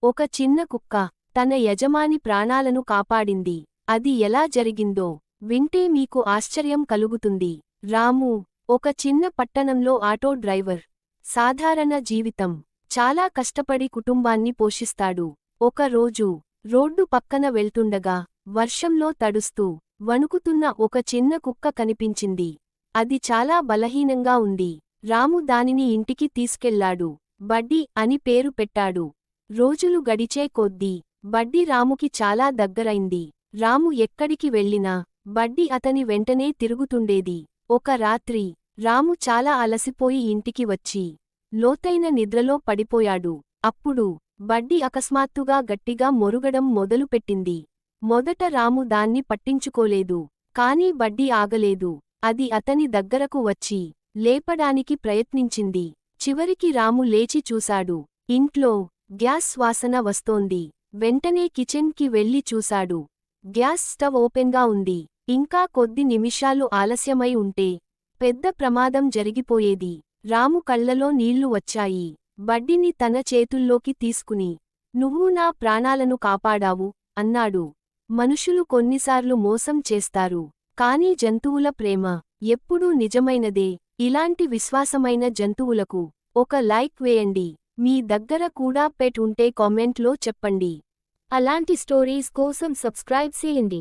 ఒక చిన్న కుక్క తన యజమాని ప్రాణాలను కాపాడింది. అది ఎలా జరిగిందో వింటే మీకు ఆశ్చర్యం కలుగుతుంది. రాము ఒక చిన్న పట్టణంలో ఆటో డ్రైవర్. సాధారణ జీవితం. చాలా కష్టపడి కుటుంబాన్ని పోషిస్తాడు. ఒక రోజు రోడ్డు పక్కన వెళ్తుండగా వర్షంలో తడుస్తూ వణుకుతున్న ఒక చిన్న కుక్క కనిపించింది. అది చాలా బలహీనంగా ఉంది. రాము దానిని ఇంటికి తీసుకెళ్లాడు. బడ్డీ అని పేరు పెట్టాడు. రోజులు గడిచే కొద్దీ బడ్డీ రాముకి చాలా దగ్గరైంది. రాము ఎక్కడికి వెళ్ళినా బడ్డీ అతని వెంటనే తిరుగుతుండేది. ఒక రాత్రి రాము చాలా అలసిపోయి ఇంటికి వచ్చి లోతైన నిద్రలో పడిపోయాడు. అప్పుడు బడ్డీ అకస్మాత్తుగా గట్టిగా మొరుగడం మొదలుపెట్టింది. మొదట రాము దాన్ని పట్టించుకోలేదు. కానీ బడ్డీ ఆగలేదు. అది అతని దగ్గరకు వచ్చి లేపడానికి ప్రయత్నించింది. చివరికి రాము లేచి చూశాడు. ఇంట్లో గ్యాస్ వాసన వస్తోంది. వెంటనే కిచెన్ కి వెళ్లి చూశాడు. గ్యాస్ స్టవ్ ఓపెన్గా ఉంది. ఇంకా కొద్ది నిమిషాలు ఆలస్యమై ఉంటే పెద్ద ప్రమాదం జరిగిపోయేది. రాము కళ్లలో నీళ్లు వచ్చాయి. బడ్డీని తన చేతుల్లోకి తీసుకుని నువ్వు నా ప్రాణాలను కాపాడావు అన్నాడు. మనుషులు కొన్నిసార్లు మోసం చేస్తారు. కానీ జంతువుల ప్రేమ ఎప్పుడూ నిజమైనదే. ఇలాంటి విశ్వాసమైన జంతువులకు ఒక లైక్ వేయండి. మీ దగ్గర కూడా పెట్ ఉంటే కామెంట్లో చెప్పండి. అలాంటి స్టోరీస్ కోసం సబ్స్క్రైబ్ చేయండి.